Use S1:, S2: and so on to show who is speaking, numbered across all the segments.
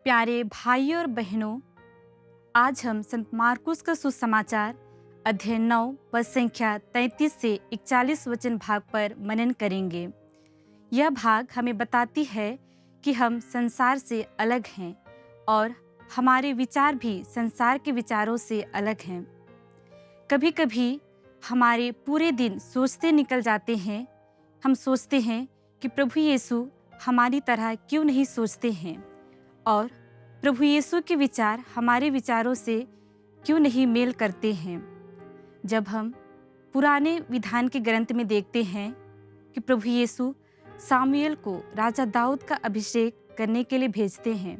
S1: प्यारे भाइयों और बहनों, आज हम संत मार्कुस का सुसमाचार अध्याय 9 पद संख्या 33 से 41 वचन भाग पर मनन करेंगे। यह भाग हमें बताती है कि हम संसार से अलग हैं और हमारे विचार भी संसार के विचारों से अलग हैं। कभी कभी हमारे पूरे दिन सोचते निकल जाते हैं। हम सोचते हैं कि प्रभु यीशु हमारी तरह क्यों नहीं सोचते हैं और प्रभु यीशु के विचार हमारे विचारों से क्यों नहीं मेल करते हैं। जब हम पुराने विधान के ग्रंथ में देखते हैं कि प्रभु यीशु सामुएल को राजा दाऊद का अभिषेक करने के लिए भेजते हैं,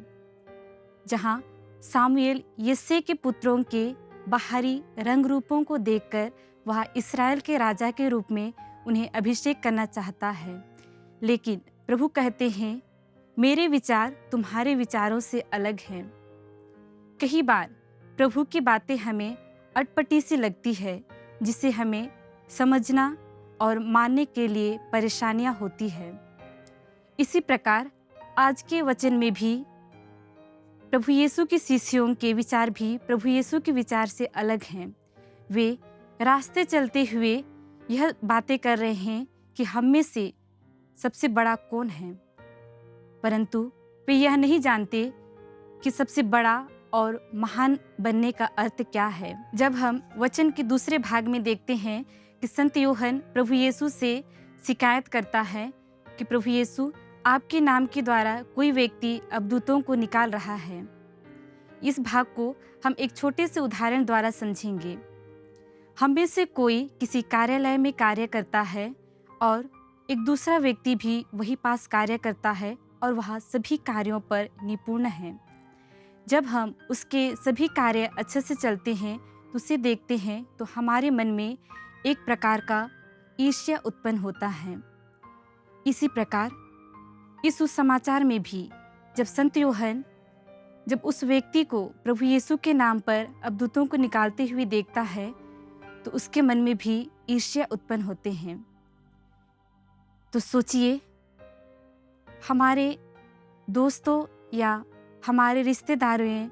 S1: जहां सामुएल यिशै के पुत्रों के बाहरी रंग रूपों को देखकर वह इस्राएल के राजा के रूप में उन्हें अभिषेक करना चाहता है, लेकिन प्रभु कहते हैं मेरे विचार तुम्हारे विचारों से अलग हैं। कई बार प्रभु की बातें हमें अटपटी सी लगती है, जिसे हमें समझना और मानने के लिए परेशानियां होती है। इसी प्रकार आज के वचन में भी प्रभु यीशु के शिष्यों के विचार भी प्रभु यीशु के विचार से अलग हैं। वे रास्ते चलते हुए यह बातें कर रहे हैं कि हम में से सबसे बड़ा कौन है, परंतु वे यह नहीं जानते कि सबसे बड़ा और महान बनने का अर्थ क्या है। जब हम वचन के दूसरे भाग में देखते हैं कि संत यूहन्ना प्रभु यीशु से शिकायत करता है कि प्रभु यीशु आपके नाम के द्वारा कोई व्यक्ति अबदूतों को निकाल रहा है। इस भाग को हम एक छोटे से उदाहरण द्वारा समझेंगे। हम में से कोई किसी कार्यालय में कार्य करता है और एक दूसरा व्यक्ति भी वही पास कार्य करता है और वह सभी कार्यों पर निपुण है। जब हम उसके सभी कार्य अच्छे से चलते हैं तो उसे देखते हैं तो हमारे मन में एक प्रकार का ईर्ष्या उत्पन्न होता है। इसी प्रकार इस सुसमाचार में भी जब संत यूहन्ना जब उस व्यक्ति को प्रभु यीशु के नाम पर अबदूतों को निकालते हुए देखता है तो उसके मन में भी ईर्ष्या उत्पन्न होते हैं। तो सोचिए, हमारे दोस्तों या हमारे रिश्तेदारों में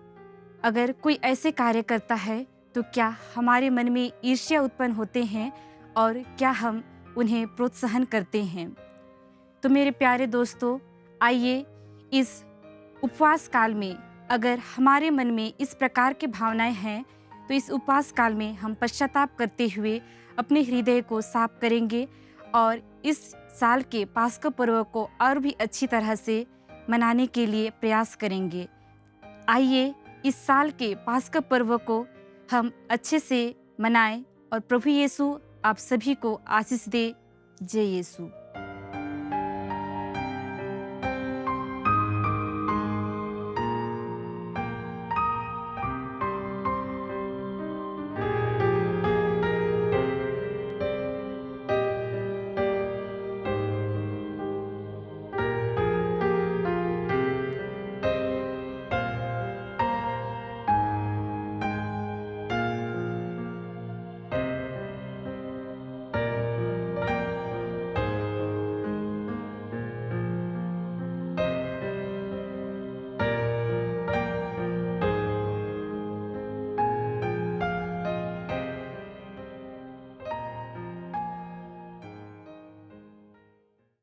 S1: अगर कोई ऐसे कार्य करता है तो क्या हमारे मन में ईर्ष्या उत्पन्न होते हैं और क्या हम उन्हें प्रोत्साहन करते हैं। तो मेरे प्यारे दोस्तों, आइए इस उपवास काल में अगर हमारे मन में इस प्रकार की भावनाएं हैं तो इस उपवास काल में हम पश्चाताप करते हुए अपने हृदय को साफ करेंगे और इस साल के पास्का पर्व को और भी अच्छी तरह से मनाने के लिए प्रयास करेंगे। आइए इस साल के पास्का पर्व को हम अच्छे से मनाएं और प्रभु यीशु आप सभी को आशीष दे। जय यीशु।